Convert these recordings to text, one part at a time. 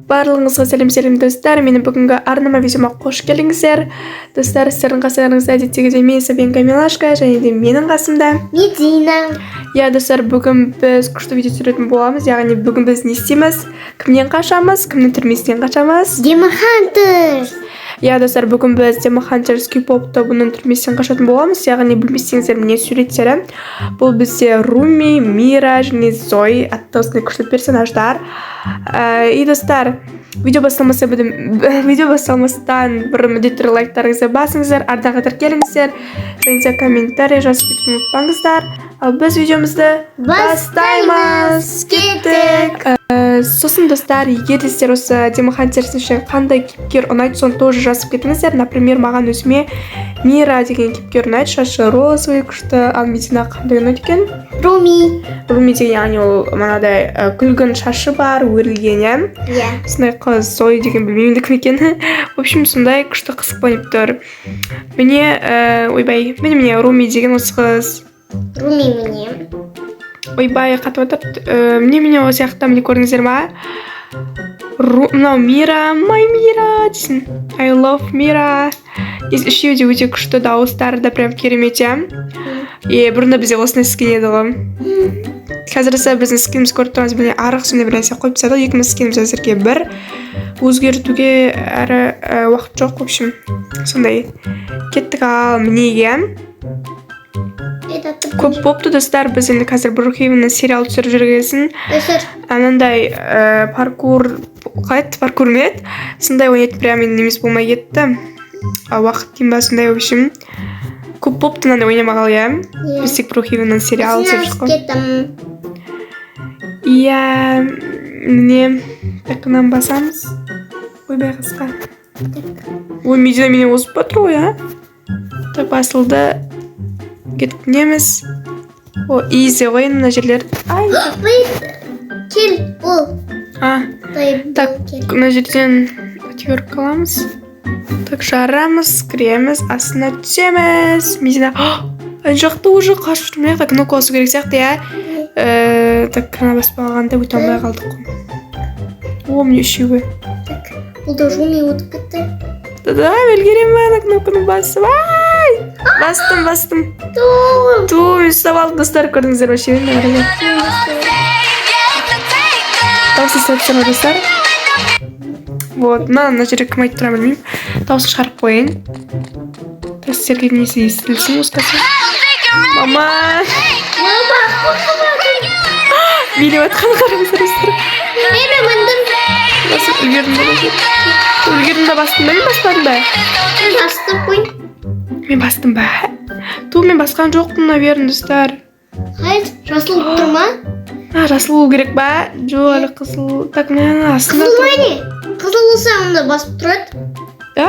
Барлығыңызға сәлем достар. Менің бүгінгі арнама видеома қош келдіңіздер. Достар, сіздердің қасыңызда әдеттегідей мен Сабинка Милашка және де менің қасымда Медина. Иә, достар, бүгін біз күшті видео түсіретін боламыз. Яғни бүгін біз не істейміз? Кімнен қашамыз? Кімнің түрмесінен қашамыз? Demon Hunters. Иә, достар, бүгін біз Demon Hunters K-pop тобының түрмесінен қашатын боламыз. Яғни білмесеңіздер, міне суреттері. Бұл бізде Руми, Мира және Зои атты осындай күшті персонаждар. И достар, видео басталмастан бір міндетті лайктарыңызды басыңыздар, ардақ тіркеліңіздер, және де комментарий жазып кетуді ұмытпаңыздар. Ал біз видеомызды бастаймыз. Кеттік! Сосын достар, егер де сіздер осы Demon Hunters үшін қандай кейіпкер ұнайды, соны тоже жазып кетіңіздер. Например, маған өзіме Мира деген кейіпкер ұнайды, шашы розовый күшті, ал Медина қандай ұнайды екен? Руми деген, яғни ол манадай күлгін шашы бар, өрілген, иә. сондай қыз. Зои деген білмеймін кім екенін. В общем, сондай күшті қызықпанып тұр. Міне Руми деген осы қыз. Руми міне. Ойбай, қатып отыр. Міне осы яқта міне көрдіңіздер ма? Мынау Мира, my Мира дейсін. I love Мира. Үшеуі де өте күшті, дауыстары да прям керемет. Бұрында бізде осындай скин еді ғой. Қазір біздің скиніміз көріп тұрмыз, міне арық сондай бір нәрсе қойып тастады. Екеуміз скиніміз әзірге бір өзгертуге әрі уақыт жоқ. В общем, сондай кеттік. Ал мінеге көп бопты достар. Біз енді қазір Брукхейвеннің сериал түсіріп жүргесін. Анандай паркур мед. Сондай ойнайды, прям немес болмай кетті. Уақыт дейін ба сондай, в общем. Көп бопты мынандай ойнамағал, иә. Біз тек Брукхейвеннің сериал түсіріп шыққан. Иә, міне тақынан басамыз. Ойбай қысқа. Ой, Медина менен озып батыр ғой, Так басылды. Кетінеміз. Изи ғой мына жерлер. Кел, бұл. Так, мына жерден отвертка аламыз. Так, жарамыз, кіреміз, астына түсеміз. Медина, ана жақта уже қашып тұрмайық. Так, кнопка басу керек сияқты, иә. Так, крана басып алғанда өте алмай қалдық. Міне үшеуі. Так, бұл да Руми өтіп кетті. Да, белгерем ба, ана кнопканы басып. Бастым. Мен ұстап алдым, достар, көрдіңіздер ма шеуін? Дауысын сәттер ма, достар? Мына жерге кім айтып тұра білмеймін. Дауысын шығарып қойын. Сіздерге несі естілсін осқасы. Мама! Билеп атқан қараңыздар, достар. Мен өндім. Үлгердім да бастым ба? Мен баспадым ба? Мен бастым қойын. Мен бастым ба? Мен басқан жоқпын, наверное, достар. Хайд, жасыл тұр ма? Жасыл болу керек ба? Жоқ, әлі қызыл. Так, мен астында тұр. Қызыл ма не? Қызыл болса, онда басып тұрады. Да?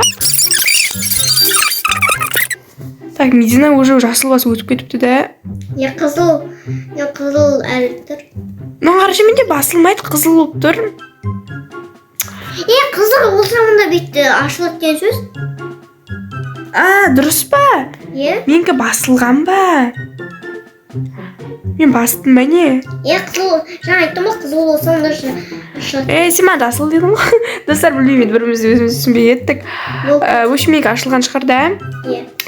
Так, Медина уже жасыл басы өтіп кетіпті, да? Қызыл әлі тұр. Қарашы, менде басылмайды, қызыл болып тұр. Қызыл болса, онда бетті ашылады деген сөз. Дұрыс па? Менкі басылған ба? Мен бастым ба не? Қызыл, жаңа айттым ғой, қызыл болса, онда ашылады. Сен ма жасыл дедің ғой? Достар, білмеймін, бірімізді өзіміз түсінбей еттік. Өші менгі ашылған шығар, да?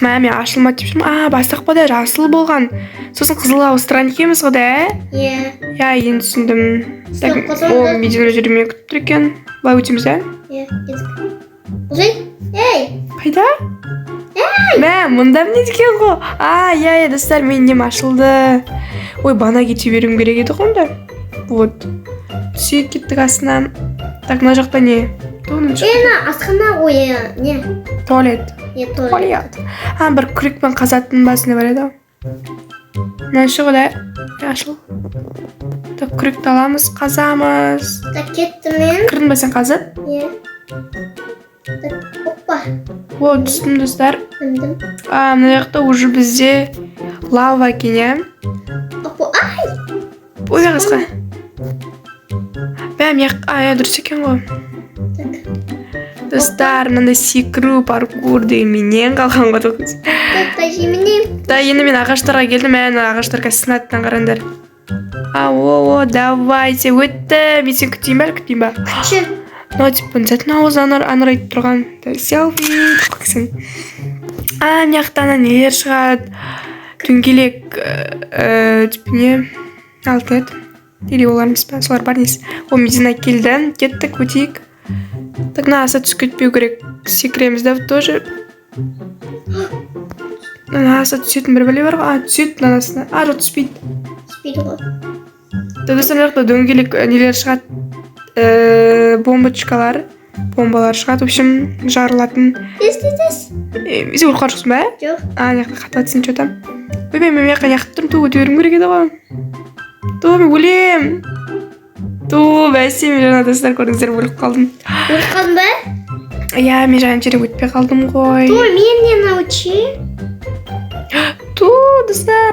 Мен ашылмады деп жүрмін. Бастық па да жасыл болған. Сосын қызылға ауыстырған екеміз ғой, да? Енді түсіндім. Медина жүріме күтіп тұр екен. Былай өтеміз, да? Қайда? Мұнда міне декен ғой. Достар, меннен ашылды. Ой, бана кете беруім керек еді қонда. Түсек кеттік астына. Так, мына жақта не? Асқана ғой, не? Туалет. Бір күрекпен қазатын басында бар еді. Мына шығы да? Ашыл. Так, күректі аламыз, қазамыз. Так, кетті мен. Кірдің ба сен қазып? Опа. Түстім, достар. Үндім. Мына жақта уже бізде лава екен, Ой, қасқа. Дұрыс екен ғой. Достар, мынандай секіру, паркур деген менен қалған ғой. Енді мен ағаштарға келдім, ағаштарға сынаттан қарандар. Давайте, өтті. Мен сен күтейін ба? Күтші. мынау типа затын ауыз аңырайтып тұрған селфи қылсың. Мына жақтан нелер шығады, дөңгелек типа не алтын или олар емес па, солар бар несі. Ол Медина келді, кеттік, өтейік. Так, мына аса түсіп кетпеу керек, секіреміз да тоже. Мына аса түсетін бір бәле бар ғой, түседі мына астына, жоқ түспейді. Түспейді ғой. Достар, жақта дөңгелек нелер шығады, бомбалар шығады, в общем, жарылатын. Тез. Сен ұрқан жоқсың ба? Жоқ. Яқта қататсың что-то. Ойбай, мен яққа яқып тұрмын, ту өтуерім керек еді ғой. Ту, мен өлем. Ту, бәсе, мен жаңа достар көрдіңіздер, өліп қалдым. Өліп қалдың ба? Иә, мен жаңа жерге өтпей қалдым ғой. Ту, менен научи. Ту, достар.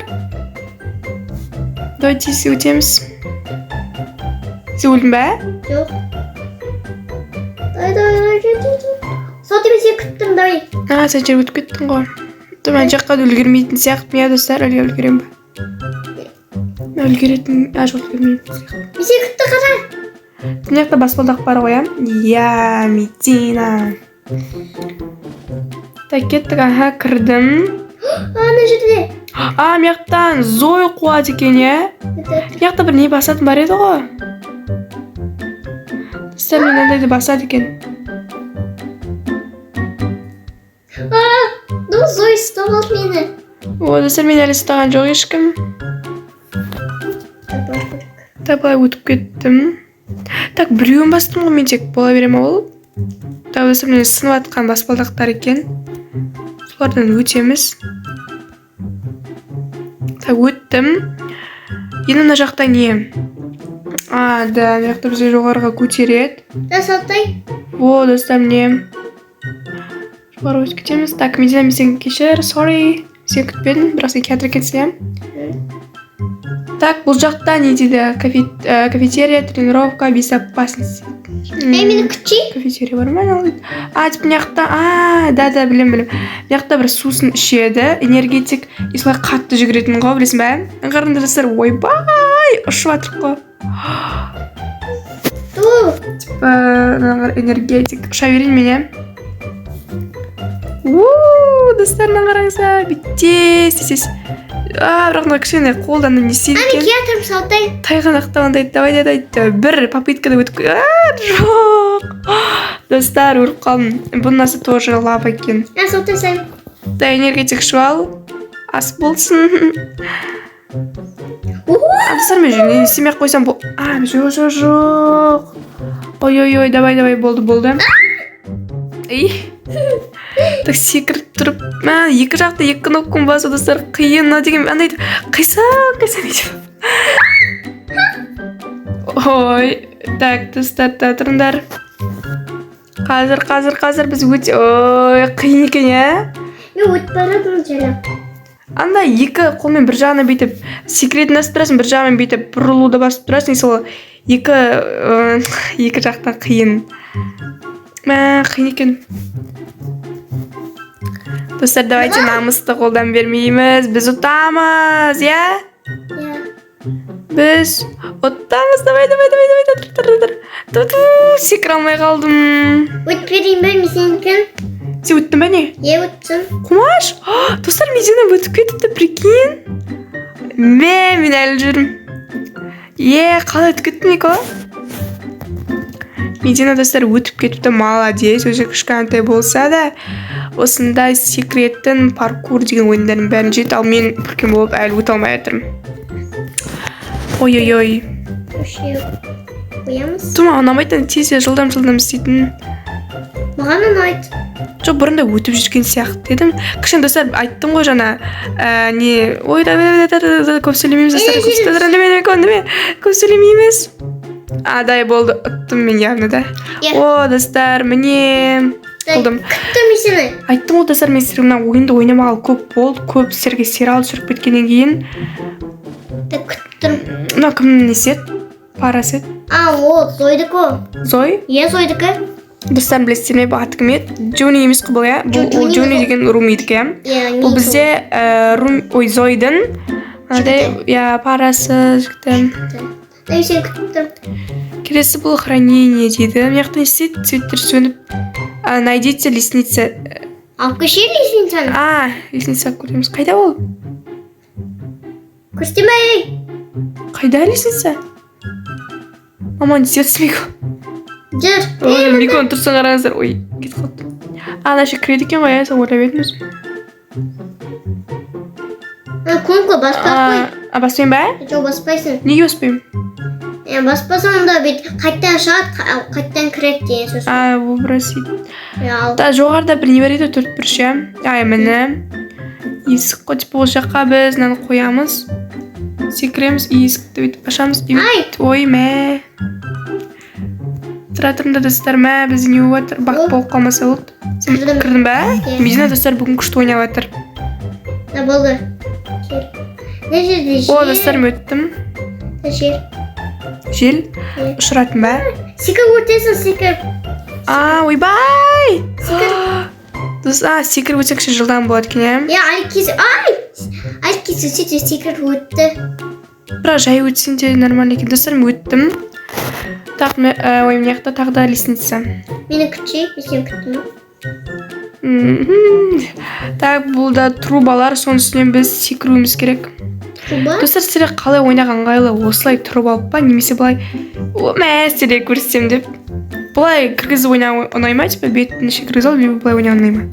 Давайте өтеміз. Сен өлдің ба? Жоқ. Давай. Соты мен сені күттім, давай. Сен жерге өтіп кеттің ғой. Мен жаққа үлгермейтін сияқты, мен достар, үлгерем ба? Мен үлгеретін, жоқ үлгермейтін сияқты. Мен сені күтті қара. Мына жақта баспалдақ бар ғой, иә, Медина. Так, кеттік, кірдім. Ана жерде. Мына жақтан Зой қуады екен, иә? Мына жақта бір не басатын бар еді ғой. Достар, мен андайды басады екен. Зой ұстап алды мені. Достар, мен әлі ұстаған жоқ ешкім. Так, былай өтіп кеттім. Так, біреуін бастым ғой, мен тек бола берем ол. Так, достар, мен сынып атқан баспалдақтар екен. Солардан өтеміз. Так, өттім. Енді мына жақта не? Да, мына жақта бізге жоғарыға көтереді. Жасалтай. Достар, не? Жоғары өтіп кетеміз. Так, Медина, мен сен кешір, sorry. Сен күтпедім, бірақ сен кетір кетсем. Так, бұл жақта не дейді? Кафетерия, тренировка, безопасность. Мені күтші? Кафетерия бар ма? Типа, мына жақта, да, білем. Мына жақта бір сусын ішеді, энергетик, и солай қатты жүгіретін ғой, білесің бә? Қарыңдар достар, ойбай, ұшып атыр ғой. Типа, энергетик, ұша берейін мене. Достар, қараңыздар, бүйтес. Бірақ мына кішкене қолдан не істейді екен. Мен кетірім салтай. Тайғанақтағандай, давай, бір попыткада өтіп жоқ. Достар, өліп қалдым. Бұнысы тоже лава екен. Салтай сәл. Да, энергетик ішіп ал. Ас болсын. Достар, мен не істемей қойсам бұл. Жоқ. Ой, давай, болды. Так, секіріп тұрып, екі жақта екі кнопканы басу, достар, қиын, деген андайды қайсан дейді. Ой, так, достар, тұрыңдар. Қазір біз өте, қиын екен, иә? Мен өтіп барадым жаңа. Анда екі қолмен бір жағына бүйтіп секіретін асып тұрасың, бір жағымен бүйтіп бұрылуды басып тұрасың, сол екі жақтан қиын. Қиын екен. Достар, давайте намысты қолдан бермейміз. Біз ұтамыз, иә? Біз ұтамыз, давай. Секір алмай қалдым. Өтпедейін бе, мен сенікін? Сен өттің бе не? Өттім. Құмаш? Достар, Медина өтіп кетіпті, прикинь. Мен әлі жүрмін. Қалай өтіп кеттің еко? Медина, достар, өтіп кетіпті, молодец. Өзі кішкентай болса да, осындай секреттің паркур деген ойындардың бәрін жет, ал мен бүркен болып әлі өте алмай жатырмын. Ой. Қоямыз. Тұма, ұнамайтын тез жылдам істейтін. Маған ұнайды. Жоқ, бұрында өтіп жүрген сияқты дедім. Кішкене достар, айттым ғой жаңа, көп сөйлемейміз, достар, көп сөйлемейміз. Дай болды, ұттым мен явно да. Достар, міне болдым. Күттім мен сені. Айттым ғой достар, мен сіздерге ойынды ойнамағалы көп болды, көп сіздерге сериал түсіріп кеткеннен кейін. Күттім. Мына кімнің несі? Парасы. Ол Зойдікі. Зой? Зойдікі. Достар, білесіздер ме, бұл аты кім еді? Джуни емес қой бұл, иә? Бұл Джуни деген румидікі, иә? Бұл бізде Зойдың парасы жіктім. Сен күттім. Келесі бұл хранение дейді. Мына жақта не істейді? Цветтер сөніп. Найдите лестница. Алып көшер лестницаны. Лестница көреміз. Қайда ол? Көрсетемей. Қайда лестница? Мама не істеп смейді. Жүр. Микроны тұрсын қараңыздар. Ой, кетіп қалды. Ана ше кіреді екен ғой, ойлап едім өзім. Конко баспақ қой. Баспайын ба? Жоқ, баспайсың. Неге баспайым? Баспасаң да бет қайттан шығады, қайттан кіреді деген сөз. Выбросить. Ал. Жоғарыда бір не бар еді, 4 бұрыш, міне. Есік қой, типа ол жаққа біз мынаны қоямыз. Секіреміз, есікті бүйтіп ашамыз. Ой, мә. Тұратырымда достар, мә, біз не өтір, бақ болып қалмаса болды. Сен кірдің ба? Медина достар бүгін күшті ойнап атыр. Да, болды. Не жерде жел? О, достар, мен өттім. Жел. Жел? Ұшыратын ба? Секір өтесің, секір. Ойбай! Секір өтсекші жылдан болады екен, Айкесі сөйтіп секір өтті. Бірақ жай өтсін де нормально екен. Достар, мен өттім. Так, мына жақта тағы да лестница. Мені күтші, мен күттім. Так, бұл да трубалар, соның үстінен біз секіруіміз керек. Труба? Достар, сіздер қалай ойнаған ыңғайлы, осылай тұрып алып ба, немесе былай мәселе көрсетсем деп. Былай кіргізіп ойнау ұнаймай, типа бетін іші кіргізіп алып, былай ойнау ұнаймай.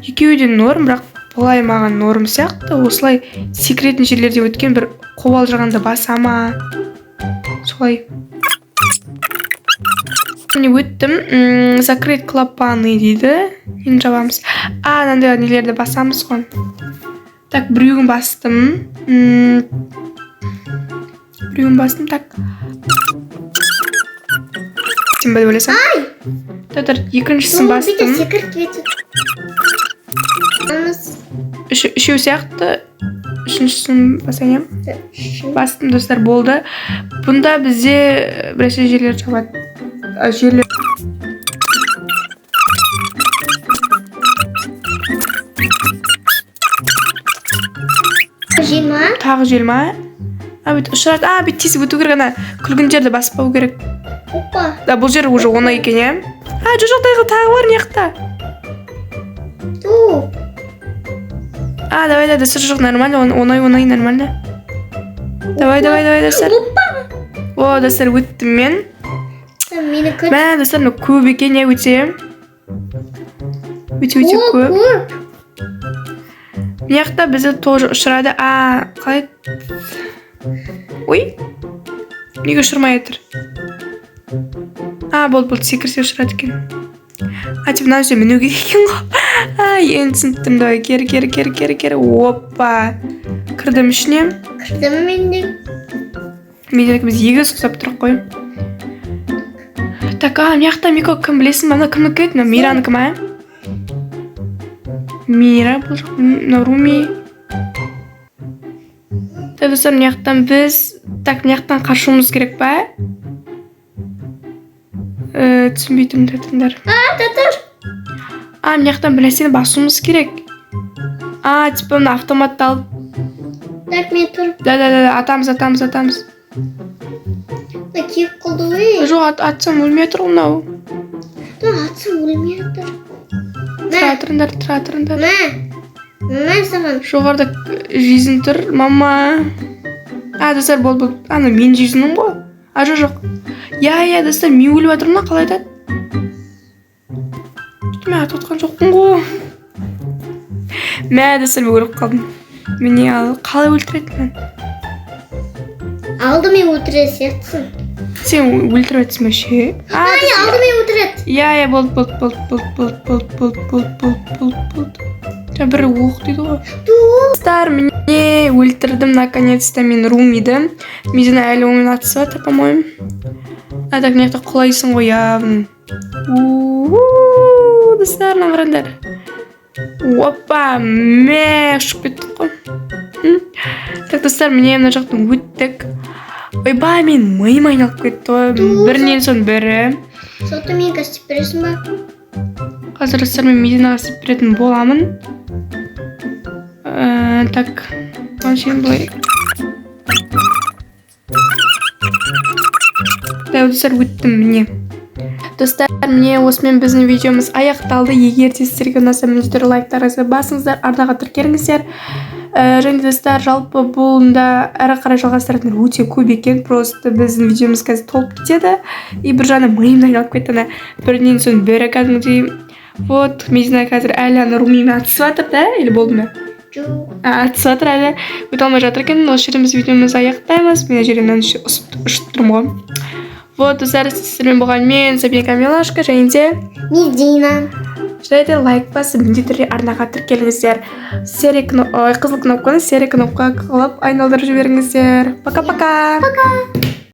Екеуі де норм, бірақ былай маған норм сияқты, осылай секіретін жерлерде өткен бір қобалжығанды басама. Солай. Міне өттім, закрыть клапаны дейді. Енді жабамыз. Мынандай нелерді басамыз ғой. Так, біреуін бастым. Так. Сен бәді ойласам? Татар, екіншісін бастым. Үшеу сияқты. Үшіншісін басайым. Бастым, достар, болды. Бұнда бізде біресе жерлер жабады. Жерлер. Жел ма? Тағы жел ма? Бүйт ұшырады. Бүйт тесіп өту керек, ана күлгін жерді баспау керек. Опа. Да, бұл жер уже оңай екен, жоқ, тағы бар неқта. Давай, достар, жоқ, нормально, оңай, нормально. Давай, достар. О, достар, өттім мен. Мені күт. Мә, достар, көп екен, өте. Өте көп. Мияқта бізді тоже ұшырады. Қалай? Ой, неге ұшырмай етір? Болды, секірсе ұшырады екен. Теп, мына үзе міну керек екен ғой. Енді түсінттім, давай, кері. Опа. Кірдім ішіне. Кірдім менде. Меденік біз егіз құсап тұрық қой. Так, мияқта Мико кім білесің ба? Кімді кет? Миранікі ма? Мира, бұл жоқ, Руми. Так, достар, мияқтан біз... Так, мияқтан қашуымыз керек ба? Түсінбейтім, татындар. Татыр. Мияқтан бірнәрсені басуымыз керек. Типа, мына автоматты алып. Так, мен тұрып. Да, атамыз. Кеп қылды өй. Жоқ, атсам өлмей тұр мынау. Атсам өлмей тұр. Тұра. Мә саған. Жоғарда жизнь тұр, мама. Достар, болды. Ана мен жизньім ғой. Жоқ. Достар, мен өліп атырмын, қалай айтады? Мен атып отқан жоқпын ғой. Достар, мен өліп қалдым. Мені қалай өлтіреді мен? Алды мен өлтіреді сияқтысың. Сен өлтіріп әтсің ше? Алды мен өлтіреді. Болды. Бір оқ дейді ғой. Достар, міне өлтірдім наконец-то мен Румиді. Медина әлі ойнатысы батыр, по-моему. Так, мені құлайсың ғой, явно. Достар, нағырандар. Опа, ұшып кеттік қой. Так, достар, міне мына жақтың өттік. Ойбай, мен миым айналып кетті. Бірінен соң бірі. Соты мен қастып бересің ба? Қазір достар, мен Мединаға қастып беретін боламын. Так, мәшін бұлай. достар өттім міне. Достар, міне осымен біздің видеомыз аяқталды. Егер де сіздерге ұнаса міндетті түрде лайктарыңызды басыңыздар, арнаға тіркеліңіздер. Және достар, жалпы бұлында әрі қарай жалғастыратындар өте көп екен. Просто біздің видеомыз қазір толып кетеді. И бір жағынан миымнан айналып кетті. Бірінен соң бірі кәдімгідей. Вот, Медина қазір әлі ана румимен атысып жатыр, да? Или болды ма? Атысып жатыр әлі. Өте алмай жатыр екен. Осы жерден біз видеомызды аяқтаймыз. Мен жерімнен ұшып тұрмын ғой. Вот, достар, сіздермен болған мен, Сабина Милашка, және де Медина. және де лайк басып, міндетті түрде арнаға тіркеліңіздер. Қызыл кнопканы серия кнопка қылып айналдырып жіберіңіздер. Пока-пока.